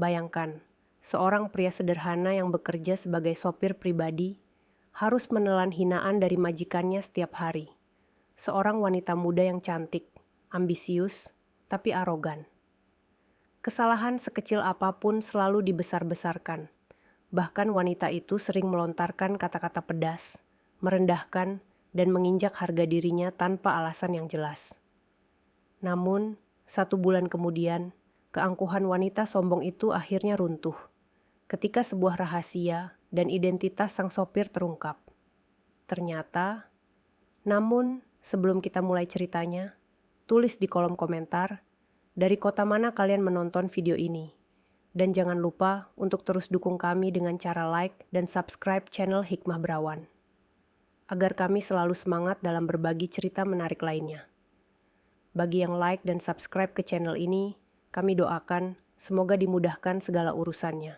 Bayangkan, seorang pria sederhana yang bekerja sebagai sopir pribadi harus menelan hinaan dari majikannya setiap hari. Seorang wanita muda yang cantik, ambisius, tapi arogan. Kesalahan sekecil apapun selalu dibesar-besarkan. Bahkan wanita itu sering melontarkan kata-kata pedas, merendahkan, dan menginjak harga dirinya tanpa alasan yang jelas. Namun, 1 bulan kemudian, keangkuhan wanita sombong itu akhirnya runtuh ketika sebuah rahasia dan identitas sang sopir terungkap. Ternyata, namun sebelum kita mulai ceritanya, tulis di kolom komentar dari kota mana kalian menonton video ini. Dan jangan lupa untuk terus dukung kami dengan cara like dan subscribe channel Hikmah Berawan, agar kami selalu semangat dalam berbagi cerita menarik lainnya. Bagi yang like dan subscribe ke channel ini, kami doakan semoga dimudahkan segala urusannya,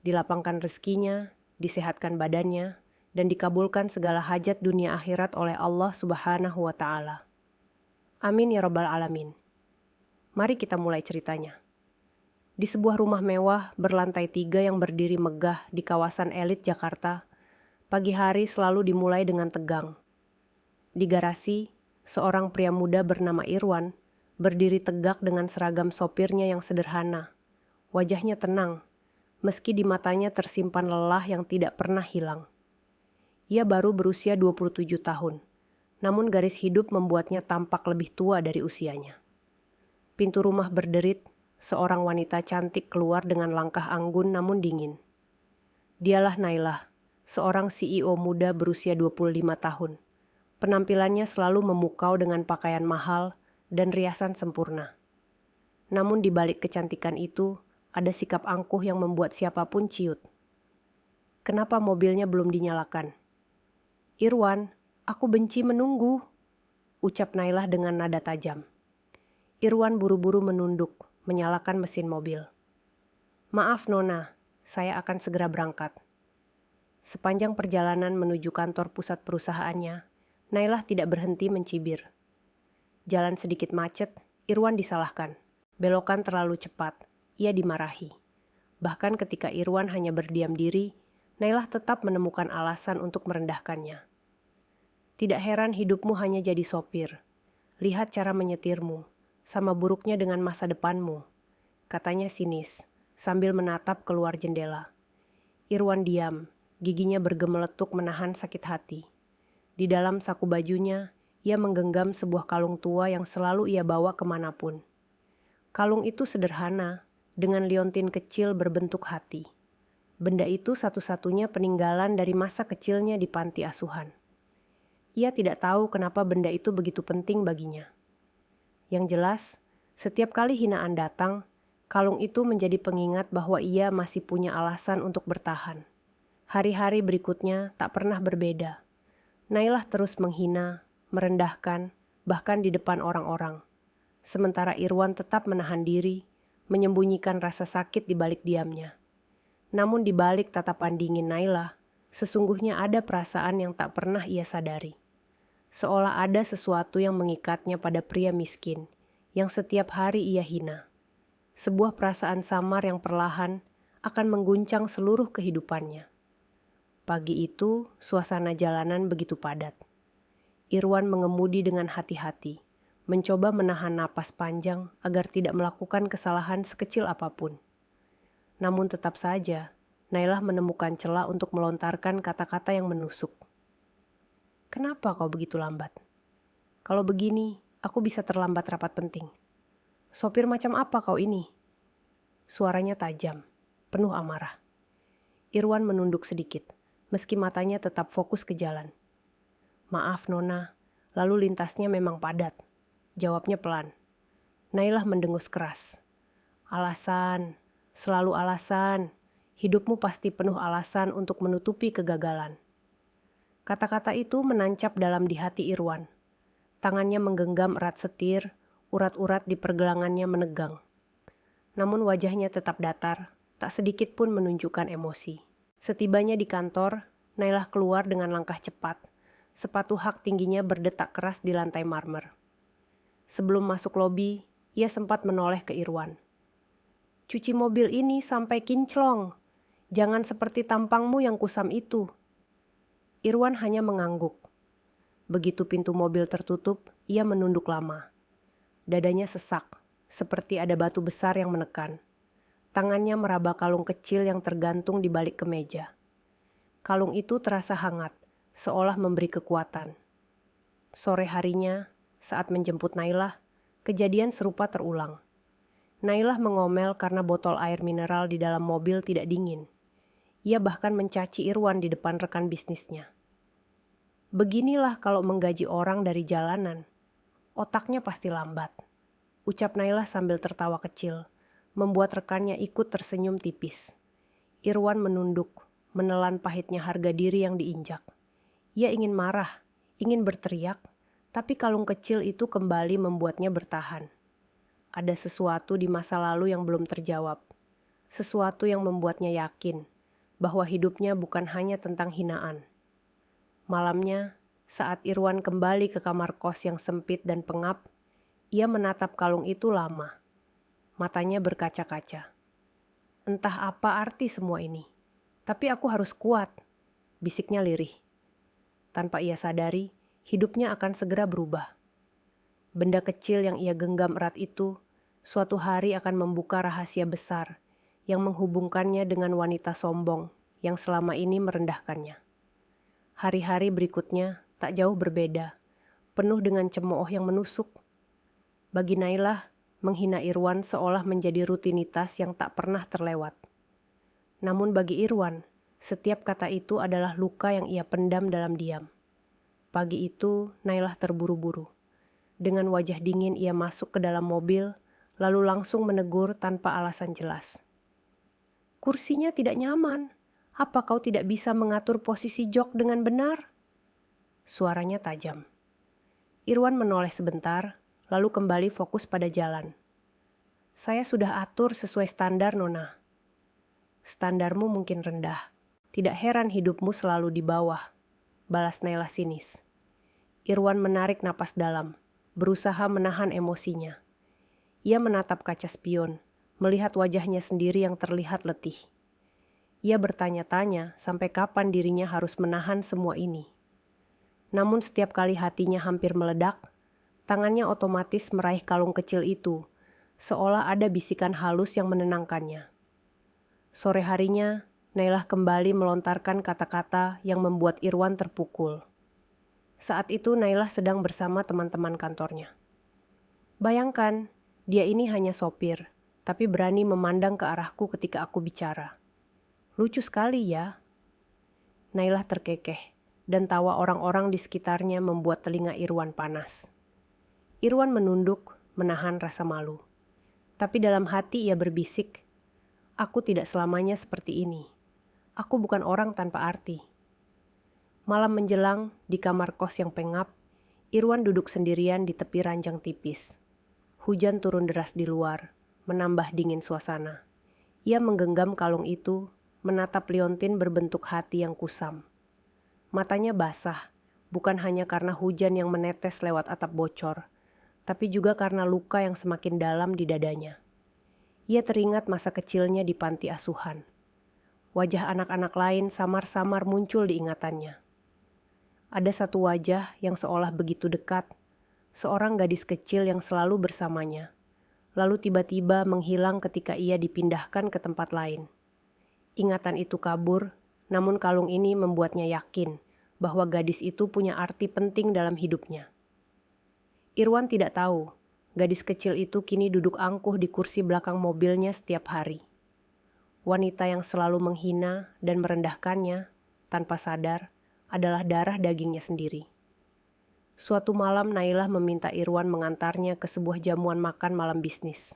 dilapangkan rezekinya, disehatkan badannya, dan dikabulkan segala hajat dunia akhirat oleh Allah Subhanahu wa Ta'ala. Amin ya Rabbal Alamin. Mari kita mulai ceritanya. Di sebuah rumah mewah berlantai 3 yang berdiri megah di kawasan elit Jakarta, pagi hari selalu dimulai dengan tegang. Di garasi, seorang pria muda bernama Irwan berdiri tegak dengan seragam sopirnya yang sederhana. Wajahnya tenang, meski di matanya tersimpan lelah yang tidak pernah hilang. Ia baru berusia 27 tahun, namun garis hidup membuatnya tampak lebih tua dari usianya. Pintu rumah berderit, seorang wanita cantik keluar dengan langkah anggun namun dingin. Dialah Nailah, seorang CEO muda berusia 25 tahun. Penampilannya selalu memukau dengan pakaian mahal dan riasan sempurna. Namun di balik kecantikan itu, ada sikap angkuh yang membuat siapapun ciut. Kenapa mobilnya belum dinyalakan? Irwan, aku benci menunggu, ucap Nailah dengan nada tajam. Irwan buru-buru menunduk, menyalakan mesin mobil. Maaf Nona, saya akan segera berangkat. Sepanjang perjalanan menuju kantor pusat perusahaannya, Nailah tidak berhenti mencibir. Jalan sedikit macet, Irwan disalahkan. Belokan terlalu cepat, ia dimarahi. Bahkan ketika Irwan hanya berdiam diri, Nailah tetap menemukan alasan untuk merendahkannya. Tidak heran hidupmu hanya jadi sopir. Lihat cara menyetirmu, sama buruknya dengan masa depanmu, katanya sinis, sambil menatap keluar jendela. Irwan diam, giginya bergemeletuk menahan sakit hati. Di dalam saku bajunya, ia menggenggam sebuah kalung tua yang selalu ia bawa kemanapun. Kalung itu sederhana, dengan liontin kecil berbentuk hati. Benda itu satu-satunya peninggalan dari masa kecilnya di panti asuhan. Ia tidak tahu kenapa benda itu begitu penting baginya. Yang jelas, setiap kali hinaan datang, kalung itu menjadi pengingat bahwa ia masih punya alasan untuk bertahan. Hari-hari berikutnya tak pernah berbeda. Nailah terus menghina, merendahkan, bahkan di depan orang-orang. Sementara Irwan tetap menahan diri, menyembunyikan rasa sakit di balik diamnya. Namun di balik tatapan dingin Nailah, sesungguhnya ada perasaan yang tak pernah ia sadari. Seolah ada sesuatu yang mengikatnya pada pria miskin, yang setiap hari ia hina. Sebuah perasaan samar yang perlahan akan mengguncang seluruh kehidupannya. Pagi itu, suasana jalanan begitu padat. Irwan mengemudi dengan hati-hati, mencoba menahan napas panjang agar tidak melakukan kesalahan sekecil apapun. Namun tetap saja, Nailah menemukan celah untuk melontarkan kata-kata yang menusuk. Kenapa kau begitu lambat? Kalau begini, aku bisa terlambat rapat penting. Sopir macam apa kau ini? Suaranya tajam, penuh amarah. Irwan menunduk sedikit, meski matanya tetap fokus ke jalan. Maaf Nona, lalu lintasnya memang padat. Jawabnya pelan. Nailah mendengus keras. Alasan, selalu alasan. Hidupmu pasti penuh alasan untuk menutupi kegagalan. Kata-kata itu menancap dalam di hati Irwan. Tangannya menggenggam erat setir, urat-urat di pergelangannya menegang. Namun wajahnya tetap datar, tak sedikit pun menunjukkan emosi. Setibanya di kantor, Nailah keluar dengan langkah cepat. Sepatu hak tingginya berdetak keras di lantai marmer. Sebelum masuk lobi, ia sempat menoleh ke Irwan. Cuci mobil ini sampai kinclong. Jangan seperti tampangmu yang kusam itu. Irwan hanya mengangguk. Begitu pintu mobil tertutup, ia menunduk lama. Dadanya sesak, seperti ada batu besar yang menekan. Tangannya meraba kalung kecil yang tergantung di balik kemeja. Kalung itu terasa hangat, seolah memberi kekuatan. Sore harinya, saat menjemput Nailah, kejadian serupa terulang. Nailah mengomel karena botol air mineral di dalam mobil tidak dingin. Ia bahkan mencaci Irwan di depan rekan bisnisnya. Beginilah kalau menggaji orang dari jalanan. Otaknya pasti lambat. Ucap Nailah sambil tertawa kecil, membuat rekannya ikut tersenyum tipis. Irwan menunduk, menelan pahitnya harga diri yang diinjak. Ia ingin marah, ingin berteriak, tapi kalung kecil itu kembali membuatnya bertahan. Ada sesuatu di masa lalu yang belum terjawab. Sesuatu yang membuatnya yakin bahwa hidupnya bukan hanya tentang hinaan. Malamnya, saat Irwan kembali ke kamar kos yang sempit dan pengap, ia menatap kalung itu lama. Matanya berkaca-kaca. Entah apa arti semua ini, tapi aku harus kuat, bisiknya lirih. Tanpa ia sadari, hidupnya akan segera berubah. Benda kecil yang ia genggam erat itu, suatu hari akan membuka rahasia besar yang menghubungkannya dengan wanita sombong yang selama ini merendahkannya. Hari-hari berikutnya tak jauh berbeda, penuh dengan cemooh yang menusuk. Bagi Nailah, menghina Irwan seolah menjadi rutinitas yang tak pernah terlewat. Namun bagi Irwan, setiap kata itu adalah luka yang ia pendam dalam diam. Pagi itu, Nailah terburu-buru. Dengan wajah dingin ia masuk ke dalam mobil, lalu langsung menegur tanpa alasan jelas. Kursinya tidak nyaman. Apa kau tidak bisa mengatur posisi jok dengan benar? Suaranya tajam. Irwan menoleh sebentar, lalu kembali fokus pada jalan. Saya sudah atur sesuai standar, Nona. Standarmu mungkin rendah. Tidak heran hidupmu selalu di bawah, balas Nailah sinis. Irwan menarik napas dalam, berusaha menahan emosinya. Ia menatap kaca spion, melihat wajahnya sendiri yang terlihat letih. Ia bertanya-tanya sampai kapan dirinya harus menahan semua ini. Namun setiap kali hatinya hampir meledak, tangannya otomatis meraih kalung kecil itu, seolah ada bisikan halus yang menenangkannya. Sore harinya, Nailah kembali melontarkan kata-kata yang membuat Irwan terpukul. Saat itu Nailah sedang bersama teman-teman kantornya. Bayangkan, dia ini hanya sopir, tapi berani memandang ke arahku ketika aku bicara. Lucu sekali ya. Nailah terkekeh, dan tawa orang-orang di sekitarnya membuat telinga Irwan panas. Irwan menunduk, menahan rasa malu. Tapi dalam hati ia berbisik, aku tidak selamanya seperti ini. Aku bukan orang tanpa arti. Malam menjelang, di kamar kos yang pengap, Irwan duduk sendirian di tepi ranjang tipis. Hujan turun deras di luar, menambah dingin suasana. Ia menggenggam kalung itu, menatap liontin berbentuk hati yang kusam. Matanya basah, bukan hanya karena hujan yang menetes lewat atap bocor, tapi juga karena luka yang semakin dalam di dadanya. Ia teringat masa kecilnya di panti asuhan. Wajah anak-anak lain samar-samar muncul di ingatannya. Ada satu wajah yang seolah begitu dekat, seorang gadis kecil yang selalu bersamanya, lalu tiba-tiba menghilang ketika ia dipindahkan ke tempat lain. Ingatan itu kabur, namun kalung ini membuatnya yakin bahwa gadis itu punya arti penting dalam hidupnya. Irwan tidak tahu, gadis kecil itu kini duduk angkuh di kursi belakang mobilnya setiap hari. Wanita yang selalu menghina dan merendahkannya, tanpa sadar, adalah darah dagingnya sendiri. Suatu malam Nailah meminta Irwan mengantarnya ke sebuah jamuan makan malam bisnis.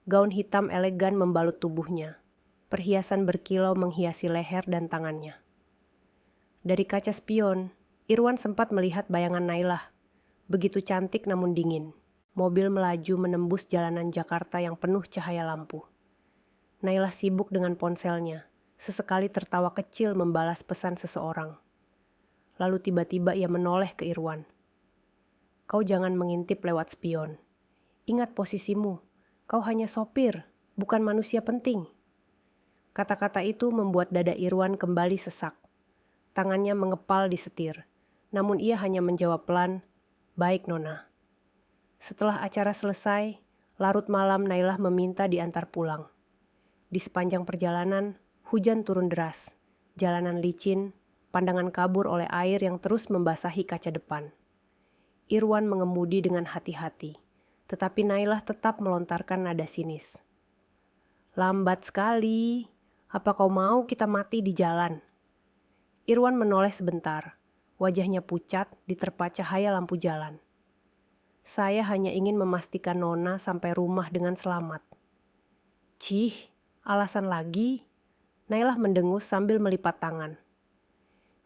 Gaun hitam elegan membalut tubuhnya, perhiasan berkilau menghiasi leher dan tangannya. Dari kaca spion, Irwan sempat melihat bayangan Nailah, begitu cantik namun dingin. Mobil melaju menembus jalanan Jakarta yang penuh cahaya lampu. Nailah sibuk dengan ponselnya, sesekali tertawa kecil membalas pesan seseorang. Lalu tiba-tiba ia menoleh ke Irwan. Kau jangan mengintip lewat spion. Ingat posisimu, kau hanya sopir, bukan manusia penting." Kata-kata itu membuat dada Irwan kembali sesak. Tangannya mengepal di setir, namun ia hanya menjawab pelan, "Baik, Nona." Setelah acara selesai, larut malam Nailah meminta diantar pulang. Di sepanjang perjalanan, hujan turun deras, jalanan licin, pandangan kabur oleh air yang terus membasahi kaca depan. Irwan mengemudi dengan hati-hati, tetapi Nailah tetap melontarkan nada sinis. "Lambat sekali, apa kau mau kita mati di jalan?" Irwan menoleh sebentar, wajahnya pucat diterpa cahaya lampu jalan. "Saya hanya ingin memastikan Nona sampai rumah dengan selamat." "Cih, alasan lagi?" Nailah mendengus sambil melipat tangan.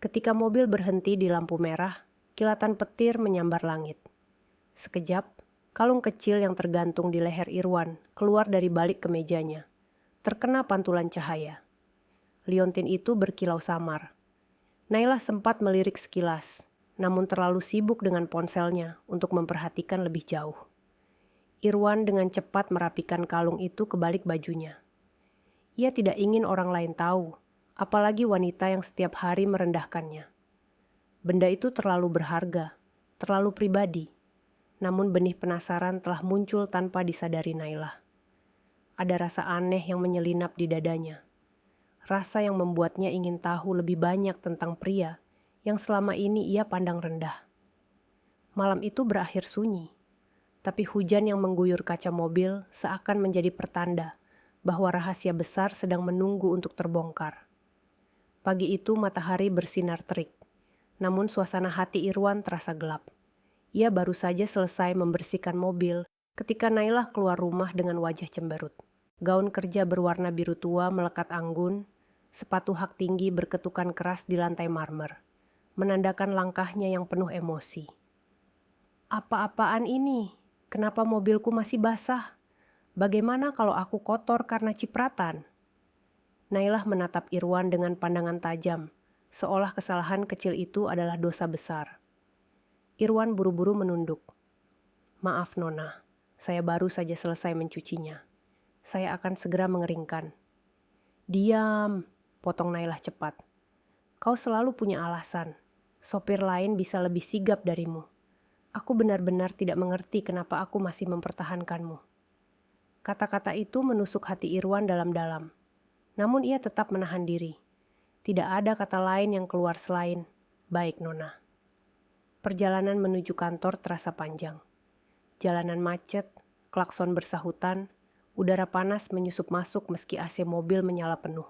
Ketika mobil berhenti di lampu merah, kilatan petir menyambar langit. Sekejap, kalung kecil yang tergantung di leher Irwan keluar dari balik kemejanya, terkena pantulan cahaya. Liontin itu berkilau samar. Nailah sempat melirik sekilas, namun terlalu sibuk dengan ponselnya untuk memperhatikan lebih jauh. Irwan dengan cepat merapikan kalung itu ke balik bajunya. Ia tidak ingin orang lain tahu, apalagi wanita yang setiap hari merendahkannya. Benda itu terlalu berharga, terlalu pribadi. Namun benih penasaran telah muncul tanpa disadari Nailah. Ada rasa aneh yang menyelinap di dadanya. Rasa yang membuatnya ingin tahu lebih banyak tentang pria yang selama ini ia pandang rendah. Malam itu berakhir sunyi, tapi hujan yang mengguyur kaca mobil seakan menjadi pertanda bahwa rahasia besar sedang menunggu untuk terbongkar. Pagi itu matahari bersinar terik, namun suasana hati Irwan terasa gelap. Ia baru saja selesai membersihkan mobil ketika Nailah keluar rumah dengan wajah cemberut. Gaun kerja berwarna biru tua melekat anggun, sepatu hak tinggi berketukan keras di lantai marmer, menandakan langkahnya yang penuh emosi. "Apa-apaan ini? Kenapa mobilku masih basah? Bagaimana kalau aku kotor karena cipratan?" Nailah menatap Irwan dengan pandangan tajam, seolah kesalahan kecil itu adalah dosa besar. Irwan buru-buru menunduk. "Maaf Nona, saya baru saja selesai mencucinya. Saya akan segera mengeringkan." "Diam," potong Nailah cepat. "Kau selalu punya alasan. Sopir lain bisa lebih sigap darimu. Aku benar-benar tidak mengerti kenapa aku masih mempertahankanmu." Kata-kata itu menusuk hati Irwan dalam-dalam. Namun ia tetap menahan diri. Tidak ada kata lain yang keluar selain, "Baik, Nona." Perjalanan menuju kantor terasa panjang. Jalanan macet, klakson bersahutan, udara panas menyusup masuk meski AC mobil menyala penuh.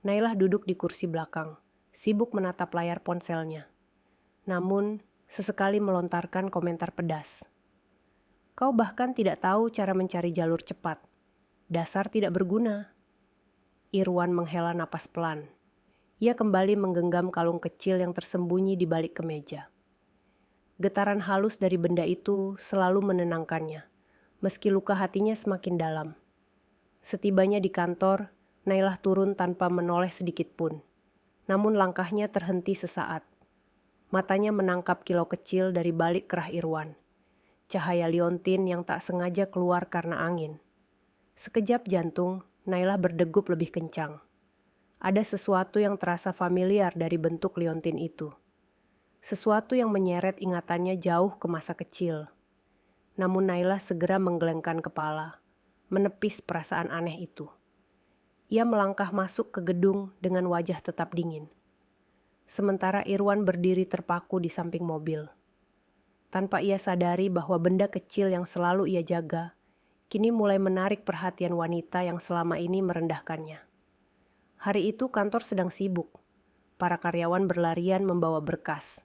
Nailah duduk di kursi belakang, sibuk menatap layar ponselnya. Namun, sesekali melontarkan komentar pedas. "Kau bahkan tidak tahu cara mencari jalur cepat. Dasar tidak berguna." Irwan menghela napas pelan. Ia kembali menggenggam kalung kecil yang tersembunyi di balik kemeja. Getaran halus dari benda itu selalu menenangkannya, meski luka hatinya semakin dalam. Setibanya di kantor, Nailah turun tanpa menoleh sedikit pun. Namun langkahnya terhenti sesaat. Matanya menangkap kilau kecil dari balik kerah Irwan. Cahaya liontin yang tak sengaja keluar karena angin. Sekejap jantung, Nailah berdegup lebih kencang. Ada sesuatu yang terasa familiar dari bentuk liontin itu. Sesuatu yang menyeret ingatannya jauh ke masa kecil. Namun Nailah segera menggelengkan kepala, menepis perasaan aneh itu. Ia melangkah masuk ke gedung dengan wajah tetap dingin. Sementara Irwan berdiri terpaku di samping mobil. Tanpa ia sadari bahwa benda kecil yang selalu ia jaga, kini mulai menarik perhatian wanita yang selama ini merendahkannya. Hari itu kantor sedang sibuk. Para karyawan berlarian membawa berkas.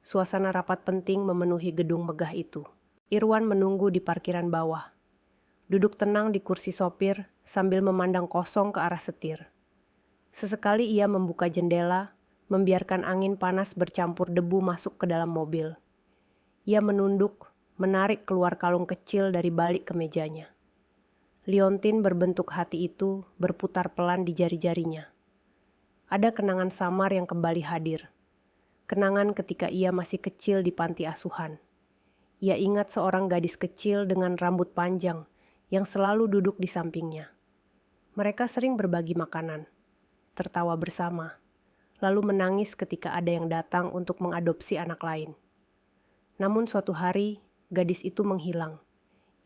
Suasana rapat penting memenuhi gedung megah itu. Irwan menunggu di parkiran bawah. Duduk tenang di kursi sopir sambil memandang kosong ke arah setir. Sesekali ia membuka jendela, membiarkan angin panas bercampur debu masuk ke dalam mobil. Ia menunduk, menarik keluar kalung kecil dari balik kemejanya. Liontin berbentuk hati itu berputar pelan di jari-jarinya. Ada kenangan samar yang kembali hadir. Kenangan ketika ia masih kecil di panti asuhan. Ia ingat seorang gadis kecil dengan rambut panjang yang selalu duduk di sampingnya. Mereka sering berbagi makanan, tertawa bersama, lalu menangis ketika ada yang datang untuk mengadopsi anak lain. Namun suatu hari, gadis itu menghilang.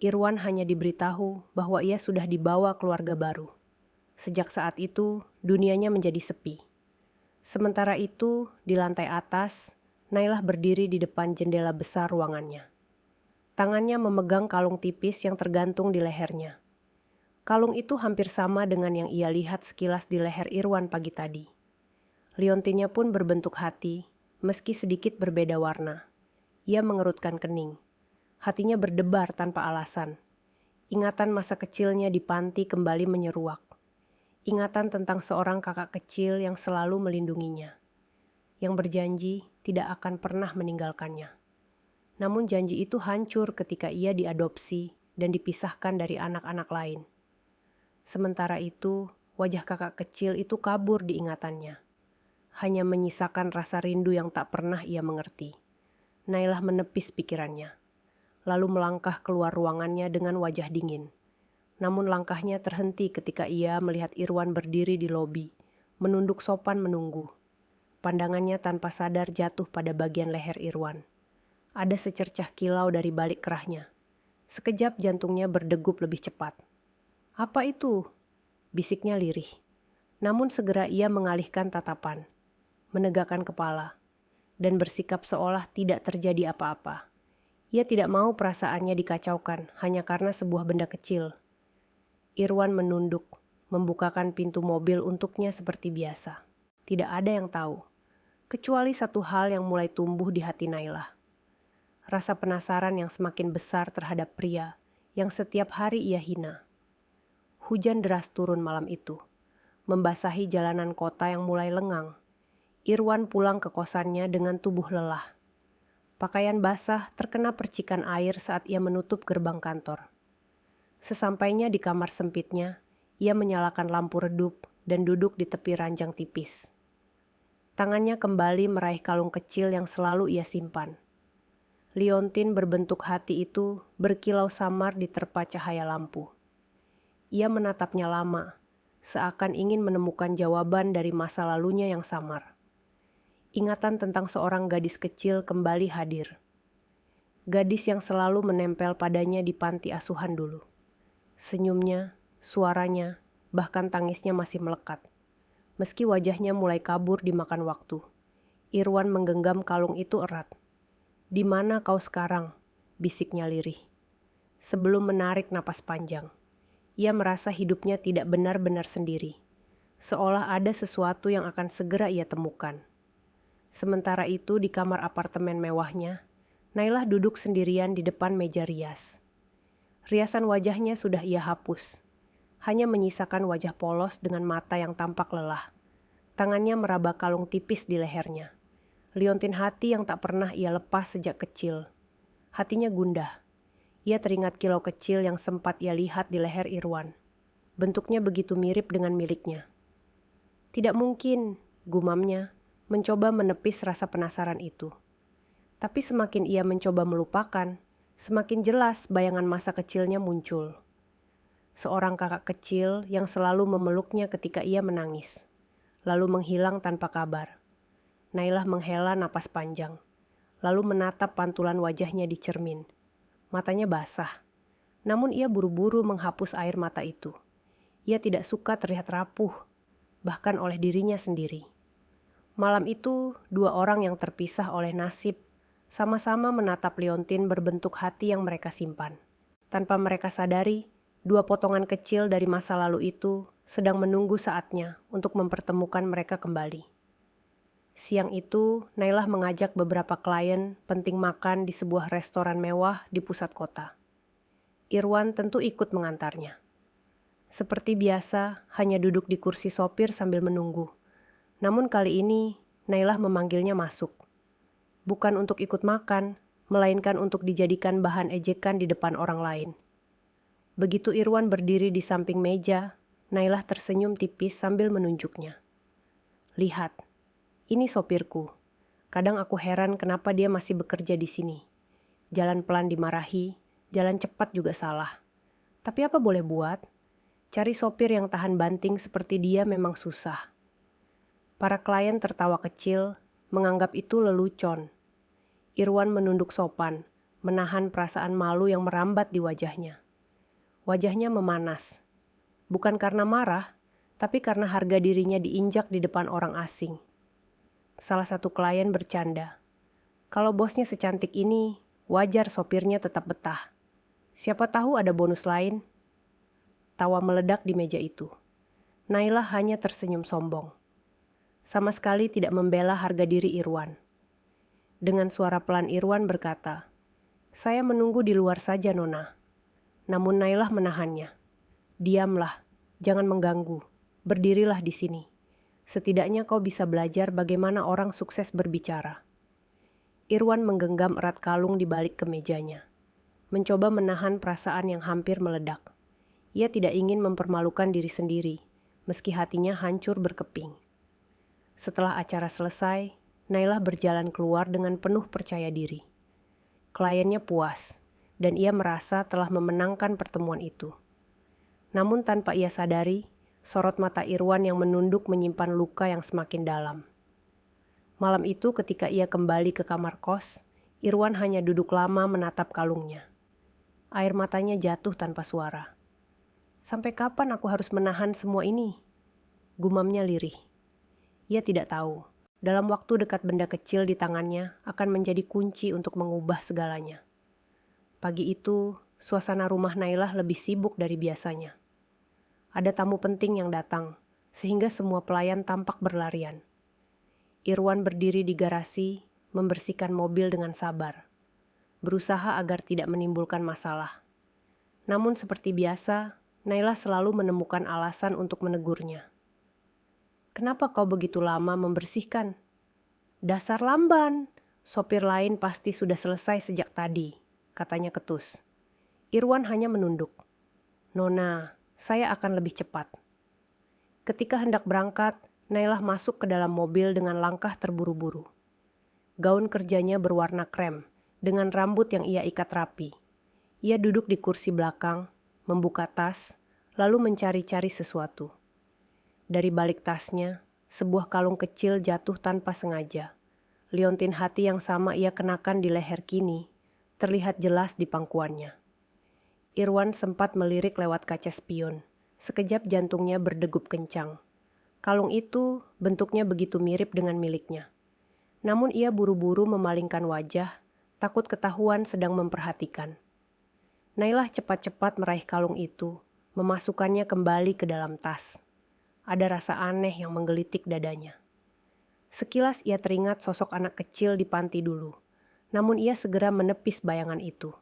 Irwan hanya diberitahu bahwa ia sudah dibawa keluarga baru. Sejak saat itu, dunianya menjadi sepi. Sementara itu, di lantai atas, Nailah berdiri di depan jendela besar ruangannya. Tangannya memegang kalung tipis yang tergantung di lehernya. Kalung itu hampir sama dengan yang ia lihat sekilas di leher Irwan pagi tadi. Liontinnya pun berbentuk hati, meski sedikit berbeda warna. Ia mengerutkan kening. Hatinya berdebar tanpa alasan. Ingatan masa kecilnya di panti kembali menyeruak. Ingatan tentang seorang kakak kecil yang selalu melindunginya, yang berjanji tidak akan pernah meninggalkannya. Namun janji itu hancur ketika ia diadopsi dan dipisahkan dari anak-anak lain. Sementara itu, wajah kakak kecil itu kabur di ingatannya. Hanya menyisakan rasa rindu yang tak pernah ia mengerti. Nailah menepis pikirannya, lalu melangkah keluar ruangannya dengan wajah dingin. Namun langkahnya terhenti ketika ia melihat Irwan berdiri di lobi, menunduk sopan menunggu. Pandangannya tanpa sadar jatuh pada bagian leher Irwan. Ada secercah kilau dari balik kerahnya. Sekejap jantungnya berdegup lebih cepat. "Apa itu?" bisiknya lirih. Namun segera ia mengalihkan tatapan, menegakkan kepala, dan bersikap seolah tidak terjadi apa-apa. Ia tidak mau perasaannya dikacaukan hanya karena sebuah benda kecil. Irwan menunduk, membukakan pintu mobil untuknya seperti biasa. Tidak ada yang tahu, kecuali satu hal yang mulai tumbuh di hati Nailah. Rasa penasaran yang semakin besar terhadap pria yang setiap hari ia hina. Hujan deras turun malam itu, membasahi jalanan kota yang mulai lengang. Irwan pulang ke kosannya dengan tubuh lelah. Pakaian basah terkena percikan air saat ia menutup gerbang kantor. Sesampainya di kamar sempitnya, ia menyalakan lampu redup dan duduk di tepi ranjang tipis. Tangannya kembali meraih kalung kecil yang selalu ia simpan. Liontin berbentuk hati itu berkilau samar di terpa cahaya lampu. Ia menatapnya lama, seakan ingin menemukan jawaban dari masa lalunya yang samar. Ingatan tentang seorang gadis kecil kembali hadir. Gadis yang selalu menempel padanya di panti asuhan dulu. Senyumnya, suaranya, bahkan tangisnya masih melekat. Meski wajahnya mulai kabur dimakan waktu, Irwan menggenggam kalung itu erat. "Di mana kau sekarang?" bisiknya lirih. Sebelum menarik napas panjang, ia merasa hidupnya tidak benar-benar sendiri, seolah ada sesuatu yang akan segera ia temukan. Sementara itu di kamar apartemen mewahnya, Nailah duduk sendirian di depan meja rias. Riasan wajahnya sudah ia hapus, hanya menyisakan wajah polos dengan mata yang tampak lelah. Tangannya meraba kalung tipis di lehernya. Liontin hati yang tak pernah ia lepas sejak kecil. Hatinya gundah. Ia teringat kilau kecil yang sempat ia lihat di leher Irwan. Bentuknya begitu mirip dengan miliknya. "Tidak mungkin," gumamnya, mencoba menepis rasa penasaran itu. Tapi semakin ia mencoba melupakan, semakin jelas bayangan masa kecilnya muncul. Seorang kakak kecil yang selalu memeluknya ketika ia menangis, lalu menghilang tanpa kabar. Nailah menghela napas panjang, lalu menatap pantulan wajahnya di cermin. Matanya basah, namun ia buru-buru menghapus air mata itu. Ia tidak suka terlihat rapuh, bahkan oleh dirinya sendiri. Malam itu, dua orang yang terpisah oleh nasib sama-sama menatap liontin berbentuk hati yang mereka simpan. Tanpa mereka sadari, dua potongan kecil dari masa lalu itu sedang menunggu saatnya untuk mempertemukan mereka kembali. Siang itu, Nailah mengajak beberapa klien penting makan di sebuah restoran mewah di pusat kota. Irwan tentu ikut mengantarnya. Seperti biasa, hanya duduk di kursi sopir sambil menunggu. Namun kali ini, Nailah memanggilnya masuk. Bukan untuk ikut makan, melainkan untuk dijadikan bahan ejekan di depan orang lain. Begitu Irwan berdiri di samping meja, Nailah tersenyum tipis sambil menunjuknya. "Lihat, ini sopirku. Kadang aku heran kenapa dia masih bekerja di sini. Jalan pelan dimarahi, jalan cepat juga salah. Tapi apa boleh buat, cari sopir yang tahan banting seperti dia memang susah. Para klien tertawa kecil, menganggap itu lelucon. Irwan menunduk sopan, menahan perasaan malu yang merambat di wajahnya. Wajahnya memanas, bukan karena marah, tapi karena harga dirinya diinjak di depan orang asing. Salah satu klien bercanda, kalau bosnya secantik ini, wajar sopirnya tetap betah. Siapa tahu ada bonus lain. Tawa meledak di meja itu. Nailah hanya tersenyum sombong. Sama sekali tidak membela harga diri Irwan. Dengan suara pelan Irwan berkata, "Saya menunggu di luar saja, Nona." Namun Nailah menahannya. "Diamlah, jangan mengganggu. Berdirilah di sini. Setidaknya kau bisa belajar bagaimana orang sukses berbicara." Irwan menggenggam erat kalung di balik kemejanya, mencoba menahan perasaan yang hampir meledak. Ia tidak ingin mempermalukan diri sendiri, meski hatinya hancur berkeping. Setelah acara selesai, Nailah berjalan keluar dengan penuh percaya diri. Kliennya puas, dan ia merasa telah memenangkan pertemuan itu. Namun tanpa ia sadari, sorot mata Irwan yang menunduk menyimpan luka yang semakin dalam. Malam itu ketika ia kembali ke kamar kos, Irwan hanya duduk lama menatap kalungnya. Air matanya jatuh tanpa suara. "Sampai kapan aku harus menahan semua ini?" Gumamnya lirih. Ia tidak tahu, dalam waktu dekat benda kecil di tangannya akan menjadi kunci untuk mengubah segalanya. Pagi itu, suasana rumah Nailah lebih sibuk dari biasanya. Ada tamu penting yang datang, sehingga semua pelayan tampak berlarian. Irwan berdiri di garasi, membersihkan mobil dengan sabar, berusaha agar tidak menimbulkan masalah. Namun seperti biasa, Nailah selalu menemukan alasan untuk menegurnya. "Kenapa kau begitu lama membersihkan?" "Dasar lamban, sopir lain pasti sudah selesai sejak tadi," katanya ketus. Irwan hanya menunduk. "Nona, saya akan lebih cepat." Ketika hendak berangkat, Nailah masuk ke dalam mobil dengan langkah terburu-buru. Gaun kerjanya berwarna krem, dengan rambut yang ia ikat rapi. Ia duduk di kursi belakang, membuka tas, lalu mencari-cari sesuatu. Dari balik tasnya, sebuah kalung kecil jatuh tanpa sengaja. Liontin hati yang sama ia kenakan di leher kini, terlihat jelas di pangkuannya. Irwan sempat melirik lewat kaca spion. Sekejap jantungnya berdegup kencang. Kalung itu bentuknya begitu mirip dengan miliknya. Namun ia buru-buru memalingkan wajah, takut ketahuan sedang memperhatikan. Nailah cepat-cepat meraih kalung itu, memasukkannya kembali ke dalam tas. Ada rasa aneh yang menggelitik dadanya. Sekilas ia teringat sosok anak kecil di panti dulu, namun ia segera menepis bayangan itu.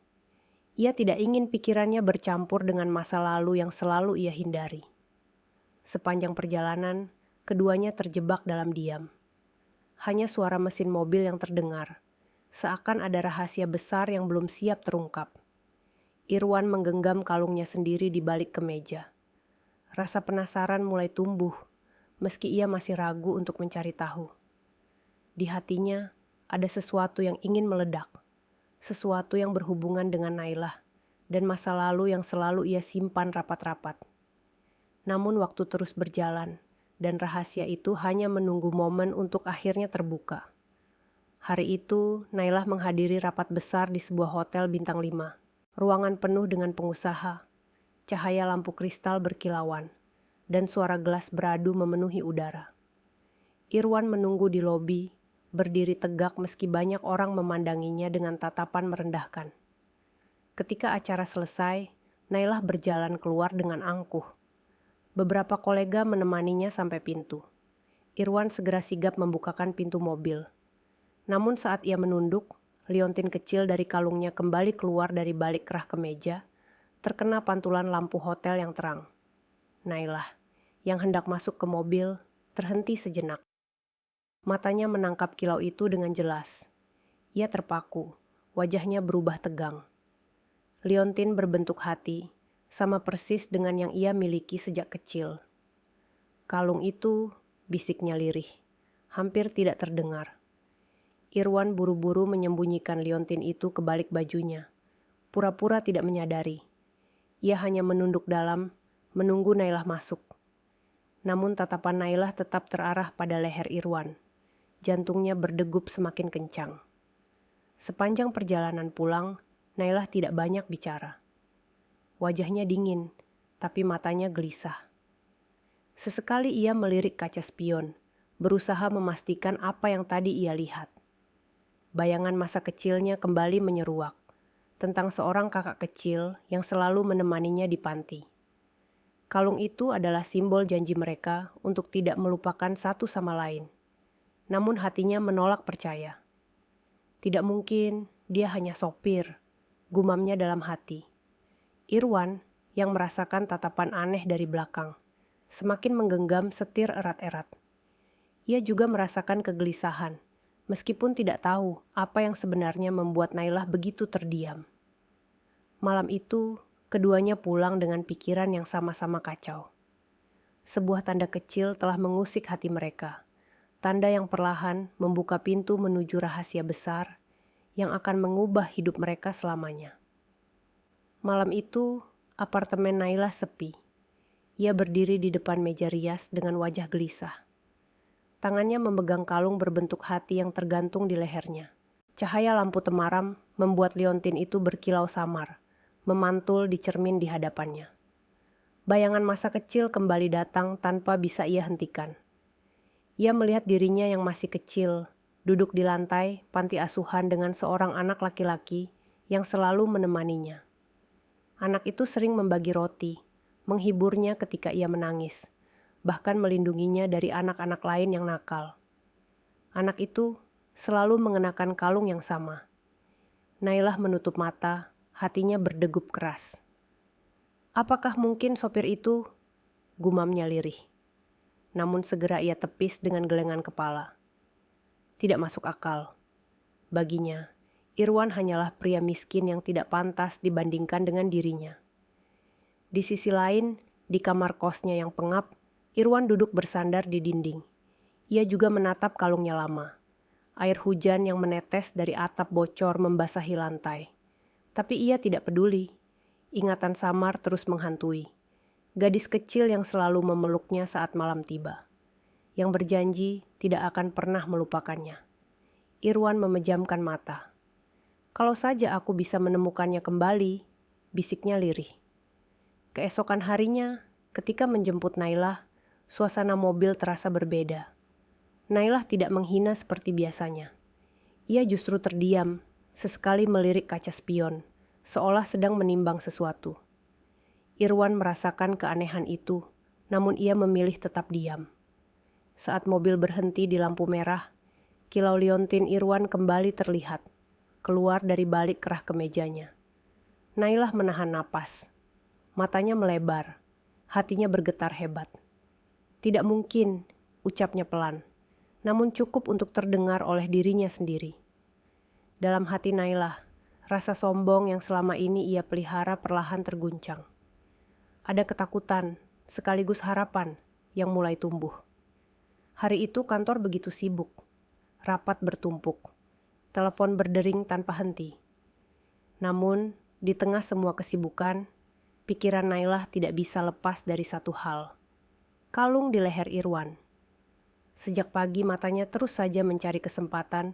Ia tidak ingin pikirannya bercampur dengan masa lalu yang selalu ia hindari. Sepanjang perjalanan, keduanya terjebak dalam diam. Hanya suara mesin mobil yang terdengar, seakan ada rahasia besar yang belum siap terungkap. Irwan menggenggam kalungnya sendiri di balik kemeja. Rasa penasaran mulai tumbuh, meski ia masih ragu untuk mencari tahu. Di hatinya, ada sesuatu yang ingin meledak, sesuatu yang berhubungan dengan Nailah, dan masa lalu yang selalu ia simpan rapat-rapat. Namun waktu terus berjalan, dan rahasia itu hanya menunggu momen untuk akhirnya terbuka. Hari itu, Nailah menghadiri rapat besar di sebuah hotel bintang 5. Ruangan penuh dengan pengusaha, cahaya lampu kristal berkilauan, dan suara gelas beradu memenuhi udara. Irwan menunggu di lobi, berdiri tegak meski banyak orang memandanginya dengan tatapan merendahkan. Ketika acara selesai, Nailah berjalan keluar dengan angkuh. Beberapa kolega menemaninya sampai pintu. Irwan segera sigap membukakan pintu mobil. Namun saat ia menunduk, liontin kecil dari kalungnya kembali keluar dari balik kerah kemeja, terkena pantulan lampu hotel yang terang. Nailah, yang hendak masuk ke mobil, terhenti sejenak. Matanya menangkap kilau itu dengan jelas. Ia terpaku, wajahnya berubah tegang. Liontin berbentuk hati, sama persis dengan yang ia miliki sejak kecil. "Kalung itu," bisiknya lirih, hampir tidak terdengar. Irwan buru-buru menyembunyikan liontin itu ke balik bajunya, pura-pura tidak menyadari. Ia hanya menunduk dalam, menunggu Nailah masuk. Namun tatapan Nailah tetap terarah pada leher Irwan. Jantungnya berdegup semakin kencang. Sepanjang perjalanan pulang, Nailah tidak banyak bicara. Wajahnya dingin, tapi matanya gelisah. Sesekali ia melirik kaca spion, berusaha memastikan apa yang tadi ia lihat. Bayangan masa kecilnya kembali menyeruak, tentang seorang kakak kecil yang selalu menemaninya di panti. Kalung itu adalah simbol janji mereka untuk tidak melupakan satu sama lain. Namun hatinya menolak percaya. Tidak mungkin, dia hanya sopir, gumamnya dalam hati. Irwan, yang merasakan tatapan aneh dari belakang, semakin menggenggam setir erat-erat. Ia juga merasakan kegelisahan, meskipun tidak tahu apa yang sebenarnya membuat Nailah begitu terdiam. Malam itu, keduanya pulang dengan pikiran yang sama-sama kacau. Sebuah tanda kecil telah mengusik hati mereka, tanda yang perlahan membuka pintu menuju rahasia besar yang akan mengubah hidup mereka selamanya. Malam itu, apartemen Nailah sepi. Ia berdiri di depan meja rias dengan wajah gelisah. Tangannya memegang kalung berbentuk hati yang tergantung di lehernya. Cahaya lampu temaram membuat liontin itu berkilau samar, memantul di cermin di hadapannya. Bayangan masa kecil kembali datang tanpa bisa ia hentikan. Ia melihat dirinya yang masih kecil, duduk di lantai panti asuhan dengan seorang anak laki-laki yang selalu menemaninya. Anak itu sering membagi roti, menghiburnya ketika ia menangis, bahkan melindunginya dari anak-anak lain yang nakal. Anak itu selalu mengenakan kalung yang sama. Nailah menutup mata, hatinya berdegup keras. Apakah mungkin sopir itu? Gumamnya lirih. Namun segera ia tepis dengan gelengan kepala. Tidak masuk akal. Baginya, Irwan hanyalah pria miskin yang tidak pantas dibandingkan dengan dirinya. Di sisi lain, di kamar kosnya yang pengap, Irwan duduk bersandar di dinding. Ia juga menatap kalungnya lama. Air hujan yang menetes dari atap bocor membasahi lantai. Tapi ia tidak peduli. Ingatan samar terus menghantui. Gadis kecil yang selalu memeluknya saat malam tiba. Yang berjanji tidak akan pernah melupakannya. Irwan memejamkan mata. Kalau saja aku bisa menemukannya kembali, bisiknya lirih. Keesokan harinya, ketika menjemput Nailah, suasana mobil terasa berbeda. Nailah tidak menghina seperti biasanya. Ia justru terdiam, sesekali melirik kaca spion, seolah sedang menimbang sesuatu. Irwan merasakan keanehan itu, namun ia memilih tetap diam. Saat mobil berhenti di lampu merah, kilau liontin Irwan kembali terlihat, keluar dari balik kerah kemejanya. Nailah menahan napas. Matanya melebar, hatinya bergetar hebat. Tidak mungkin, ucapnya pelan, namun cukup untuk terdengar oleh dirinya sendiri. Dalam hati Nailah, rasa sombong yang selama ini ia pelihara perlahan terguncang. Ada ketakutan, sekaligus harapan, yang mulai tumbuh. Hari itu kantor begitu sibuk, rapat bertumpuk, telepon berdering tanpa henti. Namun, di tengah semua kesibukan, pikiran Nailah tidak bisa lepas dari satu hal. Kalung di leher Irwan. Sejak pagi matanya terus saja mencari kesempatan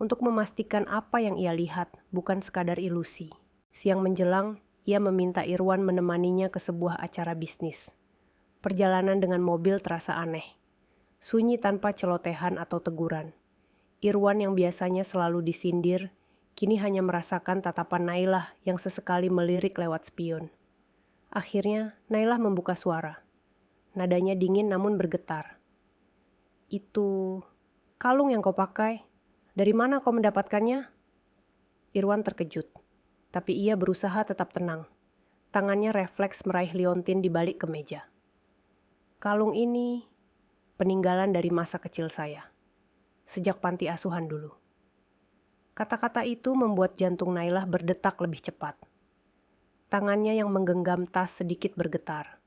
untuk memastikan apa yang ia lihat bukan sekadar ilusi. Siang menjelang, ia meminta Irwan menemaninya ke sebuah acara bisnis. Perjalanan dengan mobil terasa aneh. Sunyi tanpa celotehan atau teguran. Irwan yang biasanya selalu disindir, kini hanya merasakan tatapan Nailah yang sesekali melirik lewat spion. Akhirnya, Nailah membuka suara. Nadanya dingin namun bergetar. Itu kalung yang kau pakai. Dari mana kau mendapatkannya? Irwan terkejut, tapi ia berusaha tetap tenang. Tangannya refleks meraih liontin di balik kemeja. Kalung ini peninggalan dari masa kecil saya. Sejak panti asuhan dulu. Kata-kata itu membuat jantung Nailah berdetak lebih cepat. Tangannya yang menggenggam tas sedikit bergetar.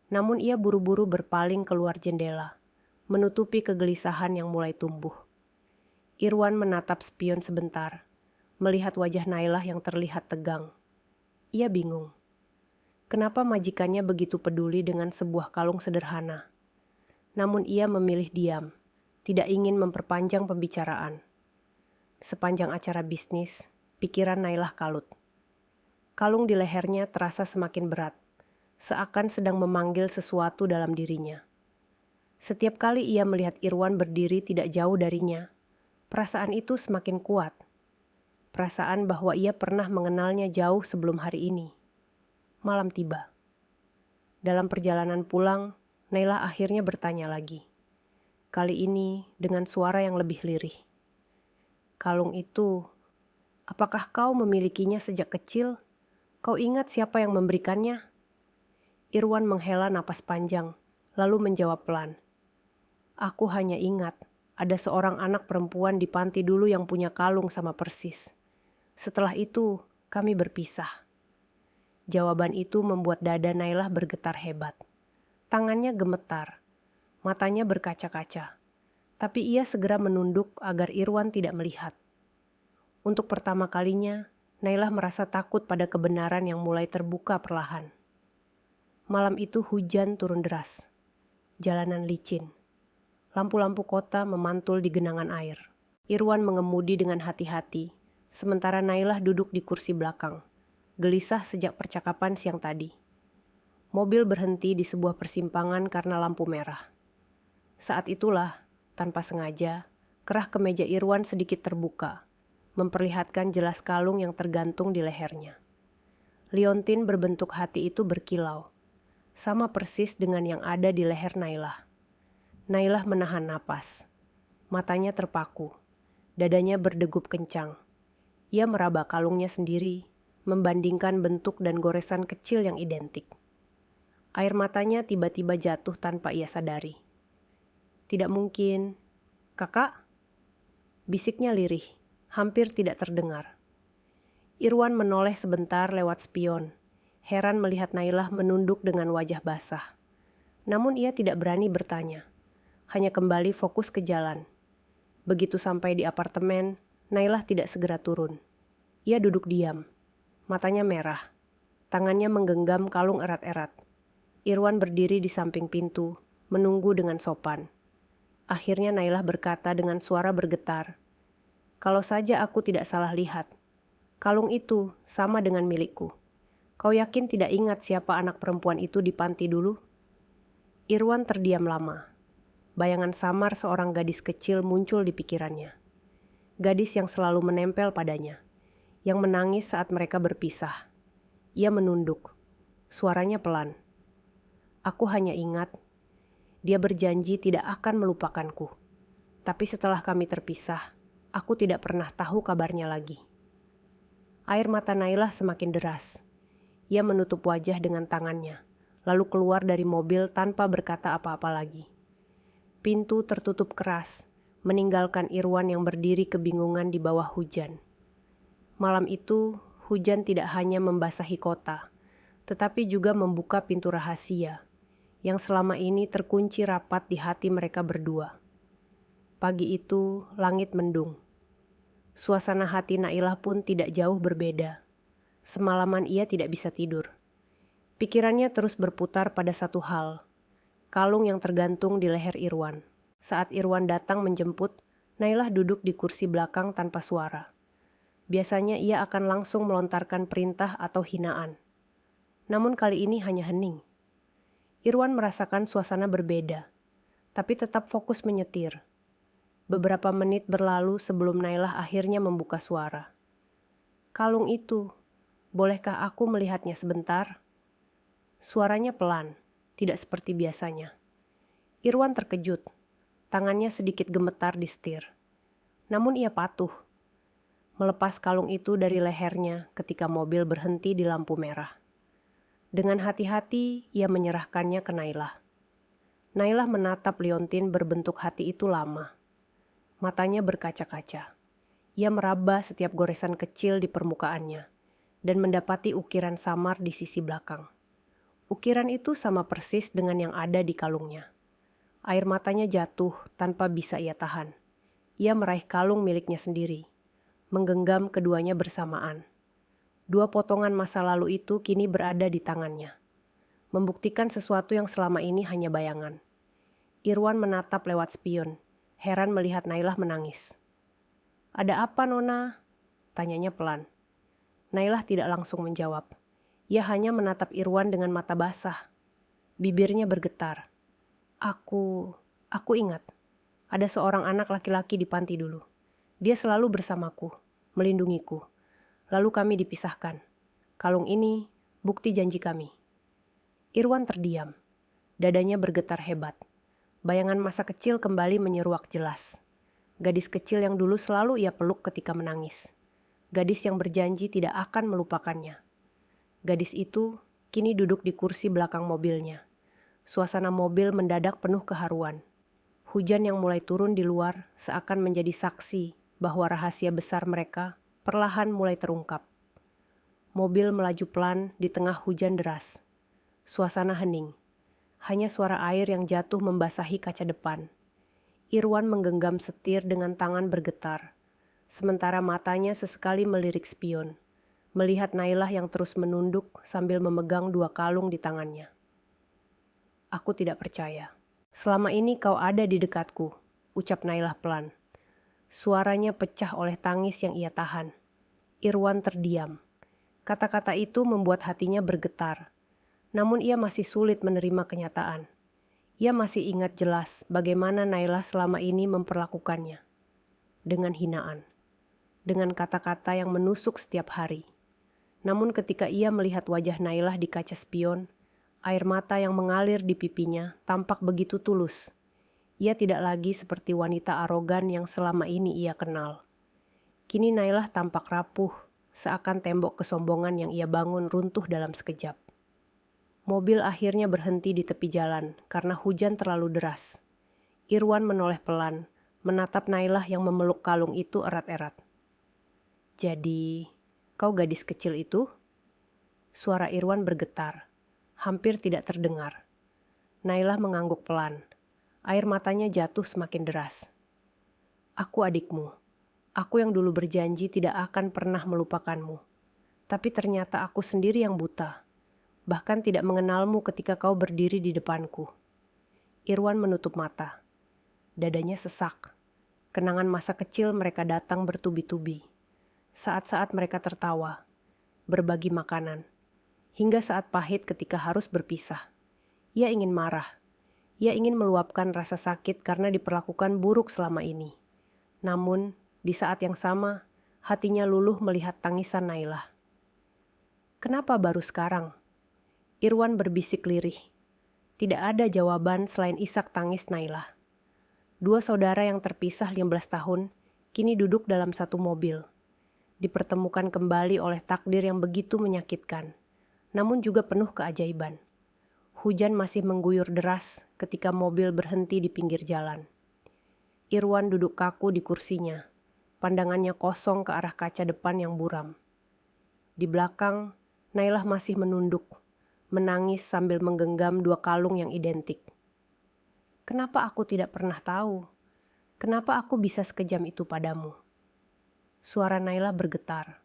Namun ia buru-buru berpaling keluar jendela, menutupi kegelisahan yang mulai tumbuh. Irwan menatap spion sebentar, melihat wajah Nailah yang terlihat tegang. Ia bingung. kenapa majikannya begitu peduli dengan sebuah kalung sederhana. Namun ia memilih diam, tidak ingin memperpanjang pembicaraan. Sepanjang acara bisnis, pikiran Nailah kalut. Kalung di lehernya terasa semakin berat, seakan sedang memanggil sesuatu dalam dirinya. Setiap kali ia melihat Irwan berdiri tidak jauh darinya, perasaan itu semakin kuat. Perasaan bahwa ia pernah mengenalnya jauh sebelum hari ini. Malam tiba. Dalam perjalanan pulang, Nailah akhirnya bertanya lagi. Kali ini dengan suara yang lebih lirih. Kalung itu, apakah kau memilikinya sejak kecil? Kau ingat siapa yang memberikannya? Irwan menghela napas panjang, lalu menjawab pelan. Aku hanya ingat, ada seorang anak perempuan di panti dulu yang punya kalung sama persis. Setelah itu, kami berpisah. Jawaban itu membuat dada Nailah bergetar hebat. Tangannya gemetar, matanya berkaca-kaca. Tapi ia segera menunduk agar Irwan tidak melihat. Untuk pertama kalinya, Nailah merasa takut pada kebenaran yang mulai terbuka perlahan. Malam itu hujan turun deras. Jalanan licin. Lampu-lampu kota memantul di genangan air. Irwan mengemudi dengan hati-hati, sementara Nailah duduk di kursi belakang, gelisah sejak percakapan siang tadi. Mobil berhenti di sebuah persimpangan karena lampu merah. Saat itulah, tanpa sengaja, kerah kemeja Irwan sedikit terbuka, memperlihatkan jelas kalung yang tergantung di lehernya. Liontin berbentuk hati itu berkilau, sama persis dengan yang ada di leher Nailah. Nailah menahan napas. Matanya terpaku, dadanya berdegup kencang. Ia meraba kalungnya sendiri, membandingkan bentuk dan goresan kecil yang identik. Air matanya tiba-tiba jatuh tanpa ia sadari. Tidak mungkin. Kakak? Bisiknya lirih, hampir tidak terdengar. Irwan menoleh sebentar lewat spion, heran melihat Nailah menunduk dengan wajah basah. Namun ia tidak berani bertanya, hanya kembali fokus ke jalan. Begitu sampai di apartemen, Nailah tidak segera turun. Ia duduk diam, matanya merah, tangannya menggenggam kalung erat-erat. Irwan berdiri di samping pintu, menunggu dengan sopan. Akhirnya Nailah berkata dengan suara bergetar, "Kalau saja aku tidak salah lihat, kalung itu sama dengan milikku. Kau yakin tidak ingat siapa anak perempuan itu di panti dulu?" Irwan terdiam lama. Bayangan samar seorang gadis kecil muncul di pikirannya. Gadis yang selalu menempel padanya, yang menangis saat mereka berpisah. Ia menunduk, suaranya pelan. Aku hanya ingat, dia berjanji tidak akan melupakanku. Tapi setelah kami terpisah, aku tidak pernah tahu kabarnya lagi. Air mata Nailah semakin deras. Ia menutup wajah dengan tangannya, lalu keluar dari mobil tanpa berkata apa-apa lagi. Pintu tertutup keras, meninggalkan Irwan yang berdiri kebingungan di bawah hujan. Malam itu, hujan tidak hanya membasahi kota, tetapi juga membuka pintu rahasia yang selama ini terkunci rapat di hati mereka berdua. Pagi itu, langit mendung. Suasana hati Nailah pun tidak jauh berbeda. Semalaman ia tidak bisa tidur. Pikirannya terus berputar pada satu hal, kalung yang tergantung di leher Irwan. Saat Irwan datang menjemput, Nailah duduk di kursi belakang tanpa suara. Biasanya ia akan langsung melontarkan perintah atau hinaan. Namun kali ini hanya hening. Irwan merasakan suasana berbeda, tapi tetap fokus menyetir. Beberapa menit berlalu sebelum Nailah akhirnya membuka suara. "Kalung itu, bolehkah aku melihatnya sebentar?" Suaranya pelan, tidak seperti biasanya. Irwan terkejut, tangannya sedikit gemetar di setir. Namun ia patuh, melepas kalung itu dari lehernya ketika mobil berhenti di lampu merah. Dengan hati-hati, ia menyerahkannya ke Nailah. Nailah menatap liontin berbentuk hati itu lama. Matanya berkaca-kaca. Ia meraba setiap goresan kecil di permukaannya dan mendapati ukiran samar di sisi belakang. Ukiran itu sama persis dengan yang ada di kalungnya. Air matanya jatuh tanpa bisa ia tahan. Ia meraih kalung miliknya sendiri, menggenggam keduanya bersamaan. Dua potongan masa lalu itu kini berada di tangannya. membuktikan sesuatu yang selama ini hanya bayangan. Irwan menatap lewat spion, heran melihat Nailah menangis. "Ada apa, Nona?" tanyanya pelan. Nailah tidak langsung menjawab. Ia hanya menatap Irwan dengan mata basah. Bibirnya bergetar. Aku ingat. Ada seorang anak laki-laki di panti dulu. Dia selalu bersamaku, melindungiku. Lalu kami dipisahkan. Kalung ini, bukti janji kami." Irwan terdiam. Dadanya bergetar hebat. Bayangan masa kecil kembali menyeruak jelas. Gadis kecil yang dulu selalu ia peluk ketika menangis. Gadis yang berjanji tidak akan melupakannya. Gadis itu kini duduk di kursi belakang mobilnya. Suasana mobil mendadak penuh keharuan. Hujan yang mulai turun di luar seakan menjadi saksi bahwa rahasia besar mereka perlahan mulai terungkap. Mobil melaju pelan di tengah hujan deras. Suasana hening. Hanya suara air yang jatuh membasahi kaca depan. Irwan menggenggam setir dengan tangan bergetar. Sementara matanya sesekali melirik spion, melihat Nailah yang terus menunduk sambil memegang 2 kalung di tangannya. "Aku tidak percaya. Selama ini kau ada di dekatku," ucap Nailah pelan. Suaranya pecah oleh tangis yang ia tahan. Irwan terdiam. Kata-kata itu membuat hatinya bergetar. Namun ia masih sulit menerima kenyataan. Ia masih ingat jelas bagaimana Nailah selama ini memperlakukannya. Dengan hinaan. Dengan kata-kata yang menusuk setiap hari. Namun ketika ia melihat wajah Nailah di kaca spion, air mata yang mengalir di pipinya tampak begitu tulus. Ia tidak lagi seperti wanita arogan yang selama ini ia kenal. Kini Nailah tampak rapuh, seakan tembok kesombongan yang ia bangun runtuh dalam sekejap. Mobil akhirnya berhenti di tepi jalan karena hujan terlalu deras. Irwan menoleh pelan, menatap Nailah yang memeluk kalung itu erat-erat. "Jadi, kau gadis kecil itu?" Suara Irwan bergetar, hampir tidak terdengar. Nailah mengangguk pelan. Air matanya jatuh semakin deras. "Aku adikmu. Aku yang dulu berjanji tidak akan pernah melupakanmu. Tapi ternyata aku sendiri yang buta. Bahkan tidak mengenalmu ketika kau berdiri di depanku." Irwan menutup mata. Dadanya sesak. Kenangan masa kecil mereka datang bertubi-tubi. Saat-saat mereka tertawa, berbagi makanan, hingga saat pahit ketika harus berpisah. Ia ingin marah. Ia ingin meluapkan rasa sakit karena diperlakukan buruk selama ini. Namun, di saat yang sama, hatinya luluh melihat tangisan Nailah. "Kenapa baru sekarang?" Irwan berbisik lirih. Tidak ada jawaban selain isak tangis Nailah. 2 saudara yang terpisah 15 tahun, kini duduk dalam satu mobil. Dipertemukan kembali oleh takdir yang begitu menyakitkan, namun juga penuh keajaiban. Hujan masih mengguyur deras ketika mobil berhenti di pinggir jalan. Irwan duduk kaku di kursinya, pandangannya kosong ke arah kaca depan yang buram. Di belakang, Nailah masih menunduk, menangis sambil menggenggam 2 kalung yang identik. "Kenapa aku tidak pernah tahu? Kenapa aku bisa sekejam itu padamu?" Suara Nailah bergetar,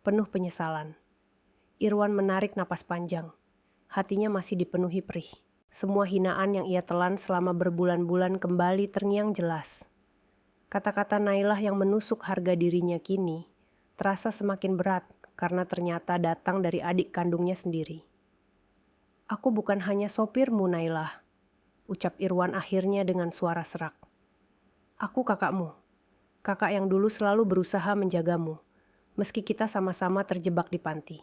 penuh penyesalan. Irwan menarik napas panjang. Hatinya masih dipenuhi perih. Semua hinaan yang ia telan selama berbulan-bulan kembali terngiang jelas. Kata-kata Nailah yang menusuk harga dirinya kini terasa semakin berat karena ternyata datang dari adik kandungnya sendiri. "Aku bukan hanya sopirmu, Nailah," ucap Irwan akhirnya dengan suara serak. "Aku kakakmu. Kakak yang dulu selalu berusaha menjagamu, meski kita sama-sama terjebak di panti.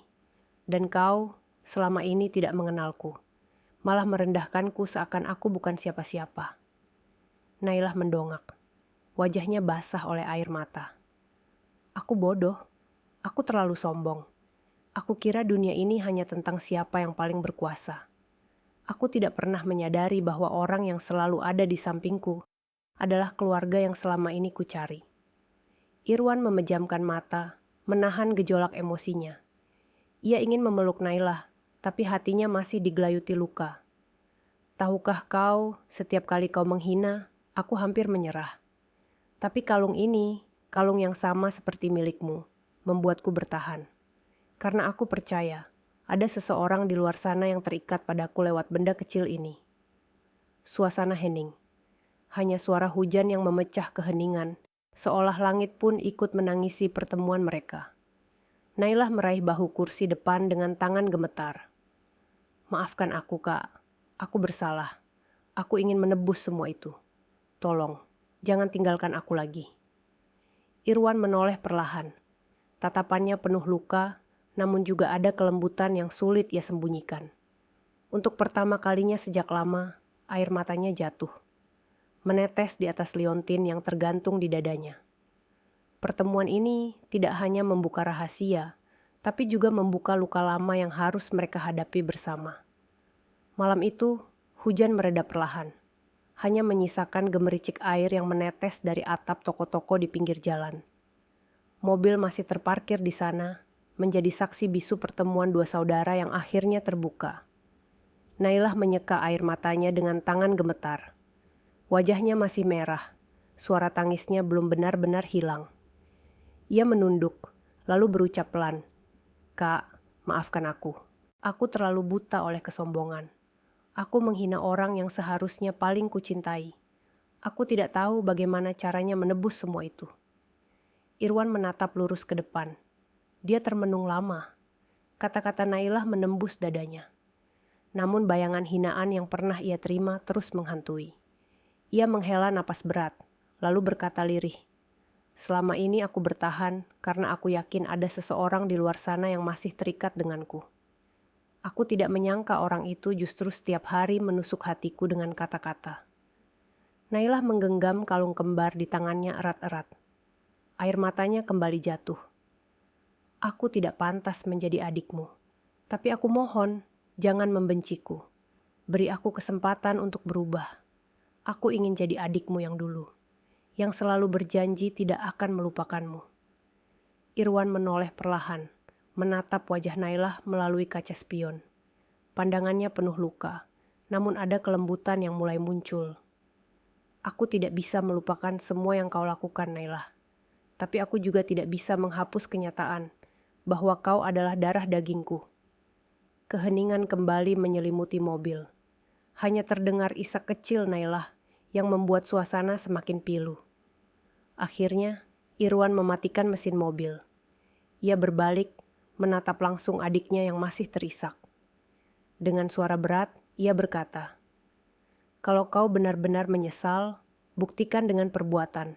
Dan kau selama ini tidak mengenalku, malah merendahkanku seakan aku bukan siapa-siapa." Nailah mendongak. Wajahnya basah oleh air mata. "Aku bodoh. Aku terlalu sombong. Aku kira dunia ini hanya tentang siapa yang paling berkuasa. Aku tidak pernah menyadari bahwa orang yang selalu ada di sampingku adalah keluarga yang selama ini kucari." Irwan memejamkan mata, menahan gejolak emosinya. Ia ingin memeluk Nailah, tapi hatinya masih digelayuti luka. "Tahukah kau, setiap kali kau menghina, aku hampir menyerah. Tapi kalung ini, kalung yang sama seperti milikmu, membuatku bertahan. Karena aku percaya Ada seseorang di luar sana yang terikat padaku lewat benda kecil ini. Suasana hening. Hanya suara hujan yang memecah keheningan, seolah langit pun ikut menangisi pertemuan mereka. Nailah meraih bahu kursi depan dengan tangan gemetar. Maafkan aku, Kak. Aku bersalah. Aku ingin menebus semua itu. Tolong, jangan tinggalkan aku lagi. Irwan menoleh perlahan. Tatapannya penuh luka, namun juga ada kelembutan yang sulit ia sembunyikan. Untuk pertama kalinya sejak lama, air matanya jatuh. Menetes di atas liontin yang tergantung di dadanya. Pertemuan ini tidak hanya membuka rahasia, tapi juga membuka luka lama yang harus mereka hadapi bersama. Malam itu, hujan mereda perlahan. Hanya menyisakan gemericik air yang menetes dari atap toko-toko di pinggir jalan. Mobil masih terparkir di sana, menjadi saksi bisu pertemuan dua saudara yang akhirnya terbuka. Nailah menyeka air matanya dengan tangan gemetar. Wajahnya masih merah, suara tangisnya belum benar-benar hilang. Ia menunduk, lalu berucap pelan, "Kak, maafkan aku. Aku terlalu buta oleh kesombongan. Aku menghina orang yang seharusnya paling kucintai. Aku tidak tahu bagaimana caranya menebus semua itu." Irwan menatap lurus ke depan. Dia termenung lama. Kata-kata Nailah menembus dadanya. Namun bayangan hinaan yang pernah ia terima terus menghantui. Ia menghela napas berat, lalu berkata lirih, "Selama ini aku bertahan karena aku yakin ada seseorang di luar sana yang masih terikat denganku. Aku tidak menyangka orang itu justru setiap hari menusuk hatiku dengan kata-kata." Nailah menggenggam kalung kembar di tangannya erat-erat. Air matanya kembali jatuh. "Aku tidak pantas menjadi adikmu, tapi aku mohon, jangan membenciku. Beri aku kesempatan untuk berubah. Aku ingin jadi adikmu yang dulu, yang selalu berjanji tidak akan melupakanmu." Irwan menoleh perlahan, menatap wajah Nailah melalui kaca spion. Pandangannya penuh luka, namun ada kelembutan yang mulai muncul. "Aku tidak bisa melupakan semua yang kau lakukan, Nailah. Tapi aku juga tidak bisa menghapus kenyataan bahwa kau adalah darah dagingku." Keheningan kembali menyelimuti mobil. Hanya terdengar isak kecil Nailah yang membuat suasana semakin pilu. Akhirnya, Irwan mematikan mesin mobil. Ia berbalik, menatap langsung adiknya yang masih terisak. Dengan suara berat, ia berkata, "Kalau kau benar-benar menyesal, buktikan dengan perbuatan,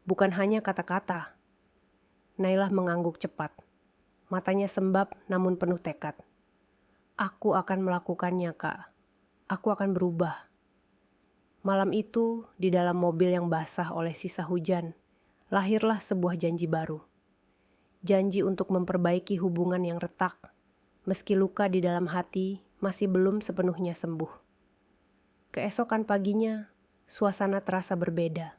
bukan hanya kata-kata." Nailah mengangguk cepat. Matanya sembab namun penuh tekad. "Aku akan melakukannya, Kak. Aku akan berubah." Malam itu, di dalam mobil yang basah oleh sisa hujan, lahirlah sebuah janji baru. Janji untuk memperbaiki hubungan yang retak, meski luka di dalam hati masih belum sepenuhnya sembuh. Keesokan paginya, suasana terasa berbeda.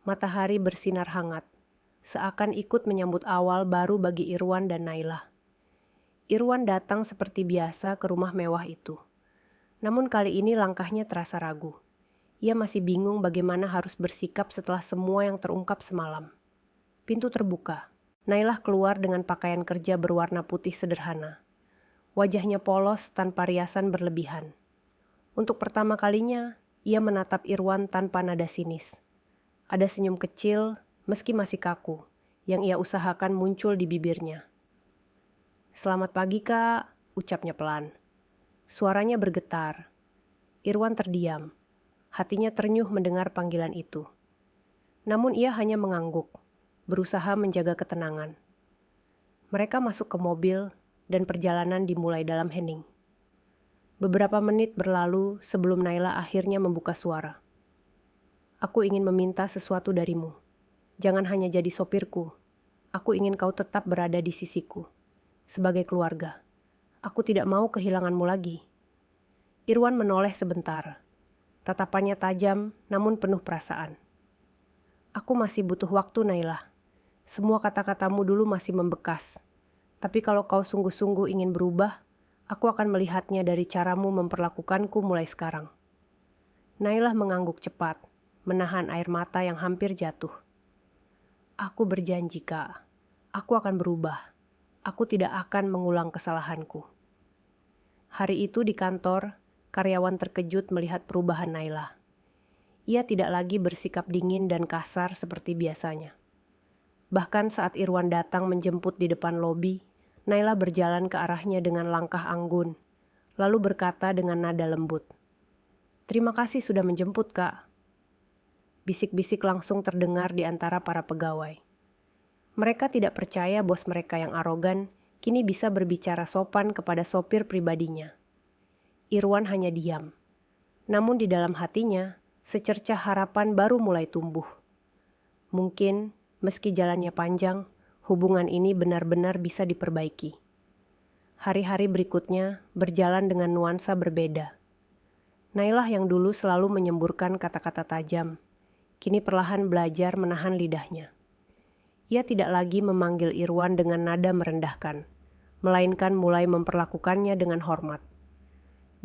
Matahari bersinar hangat, seakan ikut menyambut awal baru bagi Irwan dan Nailah. Irwan datang seperti biasa ke rumah mewah itu. Namun kali ini langkahnya terasa ragu. Ia masih bingung bagaimana harus bersikap setelah semua yang terungkap semalam. Pintu terbuka. Nailah keluar dengan pakaian kerja berwarna putih sederhana. Wajahnya polos tanpa riasan berlebihan. Untuk pertama kalinya, ia menatap Irwan tanpa nada sinis. Ada senyum kecil, meski masih kaku, yang ia usahakan muncul di bibirnya. "Selamat pagi, Kak," ucapnya pelan. Suaranya bergetar. Irwan terdiam. Hatinya ternyuh mendengar panggilan itu. Namun ia hanya mengangguk, berusaha menjaga ketenangan. Mereka masuk ke mobil dan perjalanan dimulai dalam hening. Beberapa menit berlalu sebelum Nailah akhirnya membuka suara. "Aku ingin meminta sesuatu darimu. Jangan hanya jadi sopirku. Aku ingin kau tetap berada di sisiku. Sebagai keluarga. Aku tidak mau kehilanganmu lagi." Irwan menoleh sebentar. Tatapannya tajam namun penuh perasaan. "Aku masih butuh waktu, Nailah. Semua kata-katamu dulu masih membekas. Tapi kalau kau sungguh-sungguh ingin berubah, aku akan melihatnya dari caramu memperlakukanku mulai sekarang." Nailah mengangguk cepat, menahan air mata yang hampir jatuh. "Aku berjanji, Kak. Aku akan berubah. Aku tidak akan mengulang kesalahanku." Hari itu di kantor, karyawan terkejut melihat perubahan Naila. Ia tidak lagi bersikap dingin dan kasar seperti biasanya. Bahkan saat Irwan datang menjemput di depan lobi, Naila berjalan ke arahnya dengan langkah anggun, lalu berkata dengan nada lembut, "Terima kasih sudah menjemput, Kak." Bisik-bisik langsung terdengar di antara para pegawai. Mereka tidak percaya bos mereka yang arogan kini bisa berbicara sopan kepada sopir pribadinya. Irwan hanya diam. Namun di dalam hatinya, secercah harapan baru mulai tumbuh. Mungkin, meski jalannya panjang, hubungan ini benar-benar bisa diperbaiki. Hari-hari berikutnya berjalan dengan nuansa berbeda. Nailah yang dulu selalu menyemburkan kata-kata tajam, kini perlahan belajar menahan lidahnya. Ia tidak lagi memanggil Irwan dengan nada merendahkan, melainkan mulai memperlakukannya dengan hormat.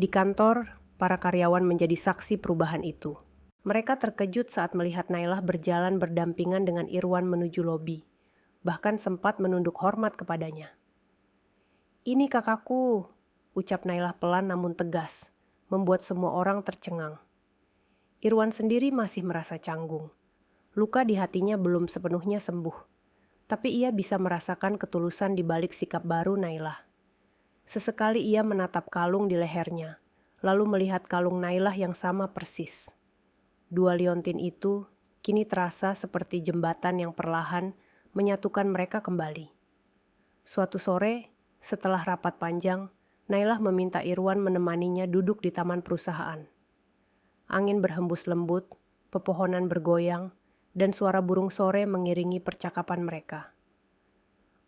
Di kantor, para karyawan menjadi saksi perubahan itu. Mereka terkejut saat melihat Nailah berjalan berdampingan dengan Irwan menuju lobi, bahkan sempat menunduk hormat kepadanya. "Ini kakakku," ucap Nailah pelan namun tegas, membuat semua orang tercengang. Irwan sendiri masih merasa canggung. Luka di hatinya belum sepenuhnya sembuh, tapi ia bisa merasakan ketulusan di balik sikap baru Nailah. Sesekali ia menatap kalung di lehernya, lalu melihat kalung Nailah yang sama persis. Dua liontin itu kini terasa seperti jembatan yang perlahan menyatukan mereka kembali. Suatu sore, setelah rapat panjang, Nailah meminta Irwan menemaninya duduk di taman perusahaan. Angin berhembus lembut, pepohonan bergoyang, dan suara burung sore mengiringi percakapan mereka.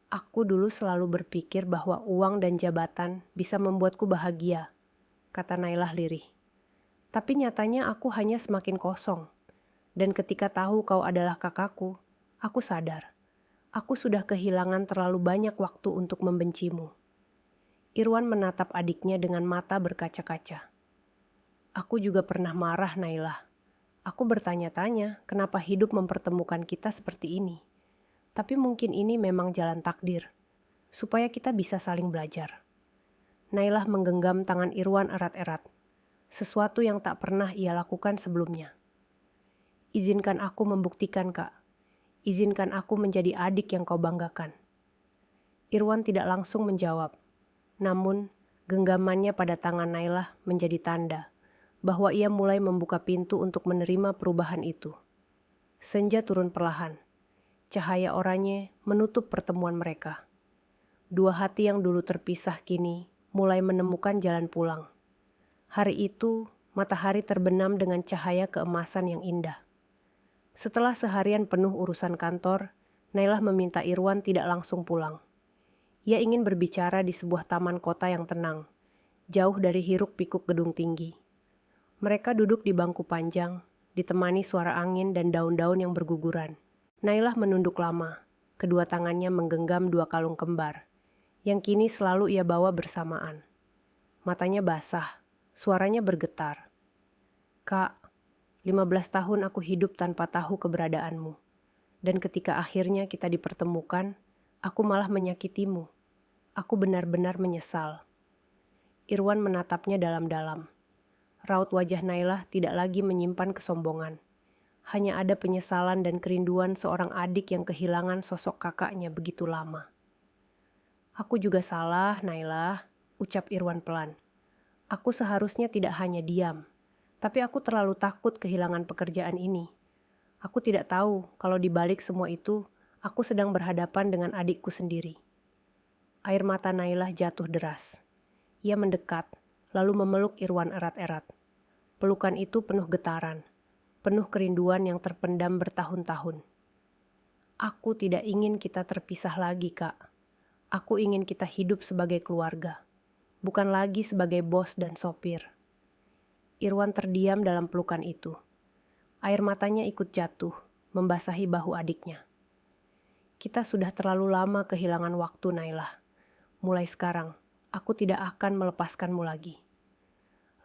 "Aku dulu selalu berpikir bahwa uang dan jabatan bisa membuatku bahagia," kata Nailah lirih. "Tapi nyatanya aku hanya semakin kosong. Dan ketika tahu kau adalah kakakku, aku sadar. Aku sudah kehilangan terlalu banyak waktu untuk membencimu." Irwan menatap adiknya dengan mata berkaca-kaca. "Aku juga pernah marah, Nailah. Aku bertanya-tanya kenapa hidup mempertemukan kita seperti ini. Tapi mungkin ini memang jalan takdir, supaya kita bisa saling belajar." Nailah menggenggam tangan Irwan erat-erat, sesuatu yang tak pernah ia lakukan sebelumnya. "Izinkan aku membuktikan, Kak. Izinkan aku menjadi adik yang kau banggakan." Irwan tidak langsung menjawab, namun genggamannya pada tangan Nailah menjadi tanda bahwa ia mulai membuka pintu untuk menerima perubahan itu. Senja turun perlahan. Cahaya oranye menutup pertemuan mereka. Dua hati yang dulu terpisah kini mulai menemukan jalan pulang. Hari itu, matahari terbenam dengan cahaya keemasan yang indah. Setelah seharian penuh urusan kantor, Nailah meminta Irwan tidak langsung pulang. Ia ingin berbicara di sebuah taman kota yang tenang, jauh dari hiruk-pikuk gedung tinggi. Mereka duduk di bangku panjang, ditemani suara angin dan daun-daun yang berguguran. Nailah menunduk lama, kedua tangannya menggenggam dua kalung kembar, yang kini selalu ia bawa bersamaan. Matanya basah, suaranya bergetar. "Kak, 15 tahun aku hidup tanpa tahu keberadaanmu. Dan ketika akhirnya kita dipertemukan, aku malah menyakitimu. Aku benar-benar menyesal." Irwan menatapnya dalam-dalam. Raut wajah Nailah tidak lagi menyimpan kesombongan. Hanya ada penyesalan dan kerinduan seorang adik yang kehilangan sosok kakaknya begitu lama. "Aku juga salah, Nailah," ucap Irwan pelan. "Aku seharusnya tidak hanya diam. Tapi aku terlalu takut kehilangan pekerjaan ini. Aku tidak tahu kalau di balik semua itu, aku sedang berhadapan dengan adikku sendiri." Air mata Nailah jatuh deras. Ia mendekat, lalu memeluk Irwan erat-erat. Pelukan itu penuh getaran, penuh kerinduan yang terpendam bertahun-tahun. "Aku tidak ingin kita terpisah lagi, Kak. Aku ingin kita hidup sebagai keluarga, bukan lagi sebagai bos dan sopir." Irwan terdiam dalam pelukan itu. Air matanya ikut jatuh, membasahi bahu adiknya. "Kita sudah terlalu lama kehilangan waktu, Nailah. Mulai sekarang, aku tidak akan melepaskanmu lagi."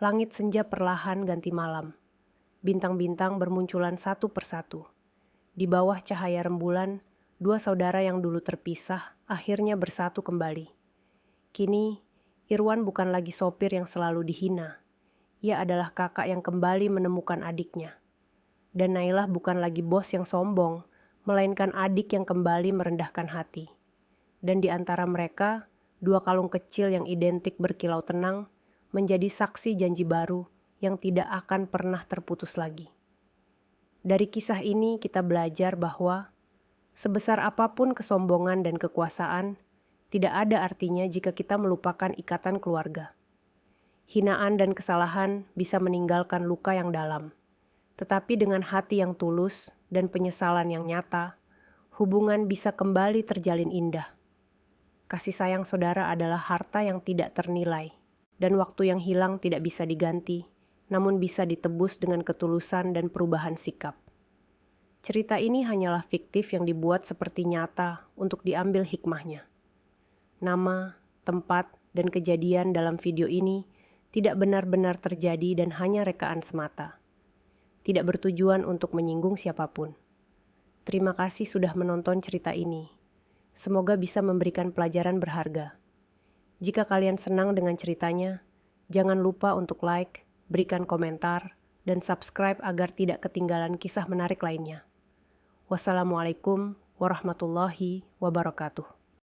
Langit senja perlahan ganti malam. Bintang-bintang bermunculan satu persatu. Di bawah cahaya rembulan, dua saudara yang dulu terpisah akhirnya bersatu kembali. Kini, Irwan bukan lagi sopir yang selalu dihina. Ia adalah kakak yang kembali menemukan adiknya. Dan Nailah bukan lagi bos yang sombong, melainkan adik yang kembali merendahkan hati. Dan di antara mereka, dua kalung kecil yang identik berkilau tenang menjadi saksi janji baru yang tidak akan pernah terputus lagi. Dari kisah ini kita belajar bahwa sebesar apapun kesombongan dan kekuasaan, tidak ada artinya jika kita melupakan ikatan keluarga. Hinaan dan kesalahan bisa meninggalkan luka yang dalam. Tetapi dengan hati yang tulus dan penyesalan yang nyata, hubungan bisa kembali terjalin indah. Kasih sayang saudara adalah harta yang tidak ternilai, dan waktu yang hilang tidak bisa diganti, namun bisa ditebus dengan ketulusan dan perubahan sikap. Cerita ini hanyalah fiktif yang dibuat seperti nyata untuk diambil hikmahnya. Nama, tempat, dan kejadian dalam video ini tidak benar-benar terjadi dan hanya rekaan semata. Tidak bertujuan untuk menyinggung siapapun. Terima kasih sudah menonton cerita ini. Semoga bisa memberikan pelajaran berharga. Jika kalian senang dengan ceritanya, jangan lupa untuk like, berikan komentar, dan subscribe agar tidak ketinggalan kisah menarik lainnya. Wassalamualaikum warahmatullahi wabarakatuh.